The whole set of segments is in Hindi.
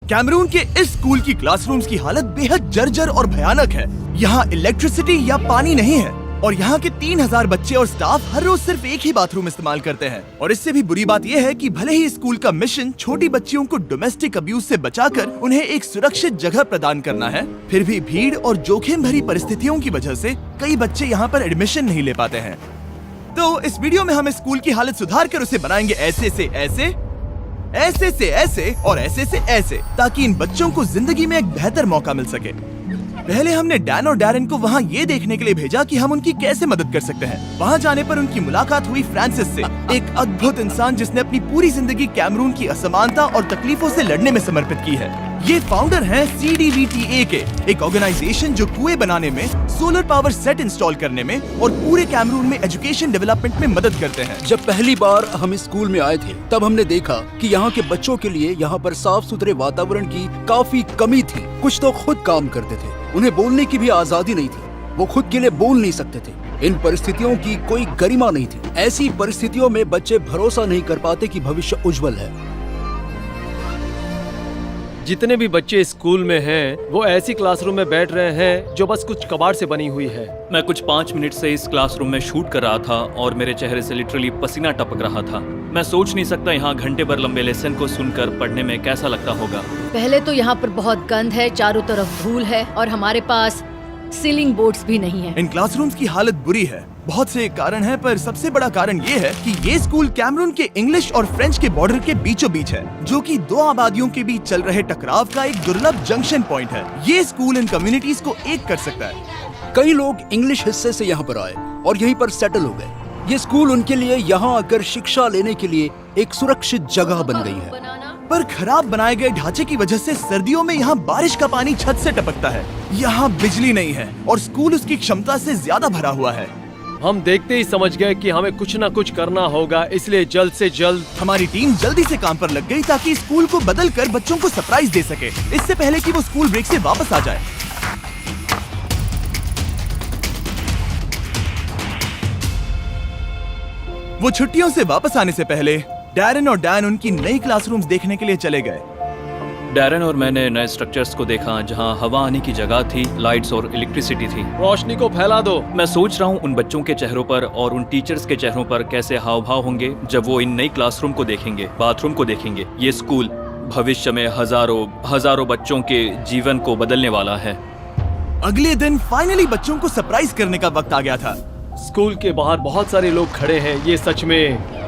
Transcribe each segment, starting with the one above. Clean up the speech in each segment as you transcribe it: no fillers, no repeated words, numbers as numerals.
कैमरून के इस स्कूल की क्लासरूम्स की हालत बेहद जर्जर और भयानक है। यहाँ इलेक्ट्रिसिटी या पानी नहीं है और यहाँ के 3000 बच्चे और स्टाफ हर रोज सिर्फ एक ही बाथरूम इस्तेमाल करते हैं। और इससे भी बुरी बात यह है कि भले ही स्कूल का मिशन छोटी बच्चियों को डोमेस्टिक अब्यूज से बचाकर उन्हें एक सुरक्षित जगह प्रदान करना है, फिर भी भीड़ और जोखिम भरी परिस्थितियों की वजह से कई बच्चे यहाँ पर एडमिशन नहीं ले पाते हैं। तो इस वीडियो में हम इस स्कूल की हालत सुधार कर उसे बनाएंगे ऐसे से ऐसे, ऐसे से ऐसे और ऐसे से ऐसे, ताकि इन बच्चों को जिंदगी में एक बेहतर मौका मिल सके। पहले हमने डैन और डैरेन को वहाँ ये देखने के लिए भेजा कि हम उनकी कैसे मदद कर सकते हैं। वहाँ जाने पर उनकी मुलाकात हुई फ्रांसिस से, एक अद्भुत इंसान जिसने अपनी पूरी जिंदगी कैमरून की असमानता और तकलीफों से लड़ने में समर्पित की है। ये फाउंडर हैं CDVTA के, एक ऑर्गेनाइजेशन जो कुएं बनाने में, सोलर पावर सेट इंस्टॉल करने में और पूरे कैमरून में एजुकेशन डेवलपमेंट में मदद करते हैं। जब पहली बार हम इस स्कूल में आए थे तब हमने देखा कि यहाँ के बच्चों के लिए यहाँ पर साफ सुथरे वातावरण की काफी कमी थी। कुछ तो खुद काम करते थे, उन्हें बोलने की भी आजादी नहीं थी, वो खुद के लिए बोल नहीं सकते थे। इन परिस्थितियों की कोई गरिमा नहीं थी। ऐसी परिस्थितियों में बच्चे भरोसा नहीं कर पाते कि भविष्य उज्जवल है। जितने भी बच्चे स्कूल में हैं, वो ऐसी क्लासरूम में बैठ रहे हैं जो बस कुछ कबाड़ से बनी हुई है। मैं कुछ 5 मिनट से इस क्लासरूम में शूट कर रहा था और मेरे चेहरे से लिटरली पसीना टपक रहा था। मैं सोच नहीं सकता यहाँ घंटे भर लंबे लेसन को सुनकर पढ़ने में कैसा लगता होगा। पहले तो यहाँ पर बहुत गंद है, चारों तरफ धूल है और हमारे पास सीलिंग बोर्ड्स भी नहीं है। इन क्लासरूम्स की हालत बुरी है। बहुत से कारण है, पर सबसे बड़ा कारण ये है कि ये स्कूल कैमरून के इंग्लिश और फ्रेंच के बॉर्डर के बीचों बीच है, जो कि दो आबादियों के बीच चल रहे टकराव का एक दुर्लभ जंक्शन पॉइंट है। ये स्कूल इन कम्युनिटीज को एक कर सकता है। कई लोग इंग्लिश हिस्से से यहाँ पर आए और यहीं पर सेटल हो गए। ये स्कूल उनके लिए यहाँ आकर शिक्षा लेने के लिए एक सुरक्षित जगह बन गई है। पर खराब बनाए गए ढांचे की वजह से सर्दियों में यहाँ बारिश का पानी छत से टपकता है। यहाँ बिजली नहीं है और स्कूल उसकी क्षमता से ज्यादा भरा हुआ है। हम देखते ही समझ गए कि हमें कुछ न कुछ करना होगा, इसलिए जल्द से जल्द हमारी टीम जल्दी से काम पर लग गई ताकि स्कूल को बदल कर बच्चों को सरप्राइज दे सके, इससे पहले कि वो स्कूल ब्रेक से वापस आ जाए। वो छुट्टियों से वापस आने से पहले डैरेन और डैन उनकी नई क्लासरूम्स देखने के लिए चले गए। डैरेन और मैंने नए स्ट्रक्चर्स को देखा जहाँ हवा आने की जगह थी, लाइट्स और इलेक्ट्रिसिटी थी। रोशनी को फैला दो। मैं सोच रहा हूँ उन बच्चों के चेहरों पर और उन टीचर्स के चेहरों पर कैसे हाव भाव होंगे जब वो इन नई क्लासरूम को देखेंगे, बाथरूम को देखेंगे। ये स्कूल भविष्य में हजारों बच्चों के जीवन को बदलने वाला है। अगले दिन फाइनली बच्चों को सरप्राइज करने का वक्त आ गया था। स्कूल के बाहर बहुत सारे लोग खड़े हैं। ये सच में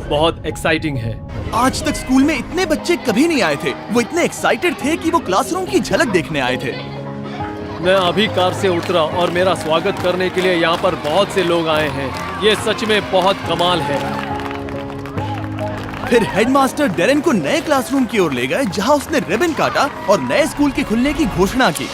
बहुत एक्साइटिंग है। आज तक स्कूल में इतने बच्चे कभी नहीं आए थे। वो इतने एक्साइटेड थे कि वो क्लासरूम की झलक देखने आए थे। मैं अभी कार से उतरा और मेरा स्वागत करने के लिए यहाँ पर बहुत से लोग आए हैं। ये सच में बहुत कमाल है। फिर हेडमास्टर डेरेन को नए क्लासरूम की ओर ले गए, जहाँ उसने रिबन काटा और नए स्कूल के खुलने की घोषणा की।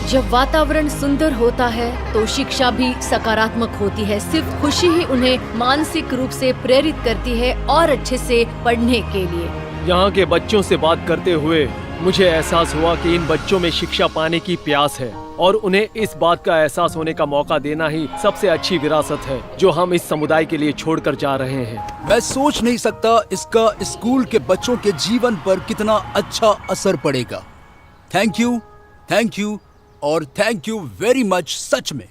जब वातावरण सुंदर होता है तो शिक्षा भी सकारात्मक होती है। सिर्फ खुशी ही उन्हें मानसिक रूप से प्रेरित करती है और अच्छे से पढ़ने के लिए। यहाँ के बच्चों से बात करते हुए मुझे एहसास हुआ कि इन बच्चों में शिक्षा पाने की प्यास है और उन्हें इस बात का एहसास होने का मौका देना ही सबसे अच्छी विरासत है जो हम इस समुदाय के लिए छोड़कर जा रहे हैं। मैं सोच नहीं सकता इसका स्कूल के बच्चों के जीवन पर कितना अच्छा असर पड़ेगा। थैंक यू और थैंक यू वेरी मच। सच में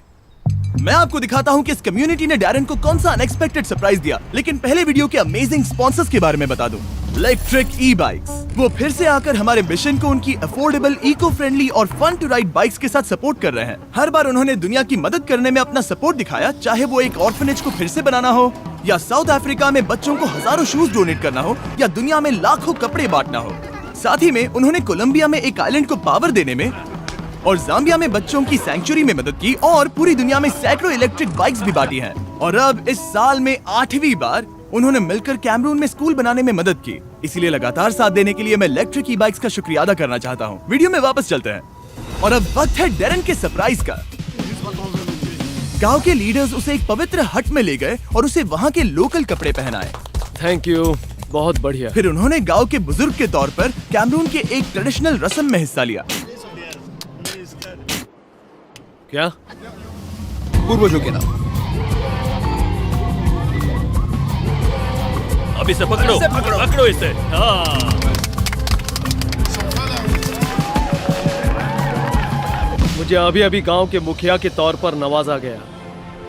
मैं आपको दिखाता हूँ कि इस कम्युनिटी ने डैरेन को कौन सा अनएक्सपेक्टेड सरप्राइज दिया, लेकिन पहले वीडियो के अमेजिंग स्पॉन्सर्स के बारे में बता दूं। इलेक्ट्रिक ई-बाइक्स, वो फिर से आकर हमारे मिशन को उनकी अफोर्डेबल, इको फ्रेंडली और फन टू राइड बाइक्स के साथ सपोर्ट कर रहे हैं। हर बार उन्होंने दुनिया की मदद करने में अपना सपोर्ट दिखाया, चाहे वो एक ऑर्फनेज को फिर से बनाना हो, या साउथ अफ्रीका में बच्चों को हजारों शूज डोनेट करना हो, या दुनिया में लाखों कपड़े बांटना हो। साथ ही में उन्होंने कोलंबिया में एक आइलैंड को पावर देने में और जाम्बिया में बच्चों की सैंक्चुरी में मदद की और पूरी दुनिया में सैकड़ों इलेक्ट्रिक बाइक्स भी बांटी हैं। और अब इस साल में 8वीं बार उन्होंने मिलकर कैमरून में स्कूल बनाने में मदद की। इसलिए लगातार साथ देने के लिए मैं इलेक्ट्रिक ई बाइक्स का शुक्रिया अदा करना चाहता हूँ। वीडियो में वापस चलते हैं और अब वक्त है डेरेन के सरप्राइज का। गांव के लीडर्स उसे एक पवित्र हट में ले गए और उसे वहाँ के लोकल कपड़े पहनाए। Thank you. बहुत बढ़िया। फिर उन्होंने गांव के बुजुर्ग के तौर पर कैमरून के एक ट्रेडिशनल रस्म में हिस्सा लिया। क्या? पूर्वजों के नाम। अब इसे पकड़ो, पकड़ो इसे। हाँ। मुझे अभी अभी गांव के मुखिया के तौर पर नवाजा गया।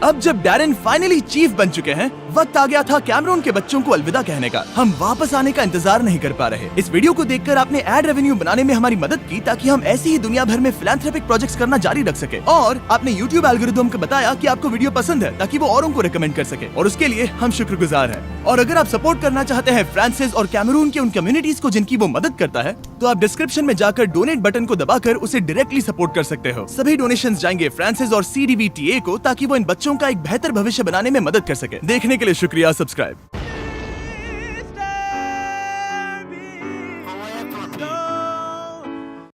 अब जब डैरेन फाइनली चीफ बन चुके हैं, वक्त आ गया था कैमरून के बच्चों को अलविदा कहने का। हम वापस आने का इंतजार नहीं कर पा रहे। इस वीडियो को देखकर आपने एड रेवेन्यू बनाने में हमारी मदद की ताकि हम ऐसे ही दुनिया भर में फिलैंथ्रोपिक प्रोजेक्ट्स करना जारी रख सके। और आपने यूट्यूब एल्गोरिथम को बताया कि आपको वीडियो पसंद है ताकि वो औरों को रिकमेंड कर सके, और उसके लिए हम शुक्रगुजार हैं। और अगर आप सपोर्ट करना चाहते हैं फ्रांसिस और कैमरून के उन कम्युनिटीज को जिनकी वो मदद करता है, तो आप डिस्क्रिप्शन में जाकर डोनेट बटन को दबाकर उसे डायरेक्टली सपोर्ट कर सकते हो। सभी डोनेशंस जाएंगे फ्रांसिस और CDVTA को ताकि वो इन बच्चों का एक बेहतर भविष्य बनाने में मदद कर सके। देखने के लिए शुक्रिया। सब्सक्राइब।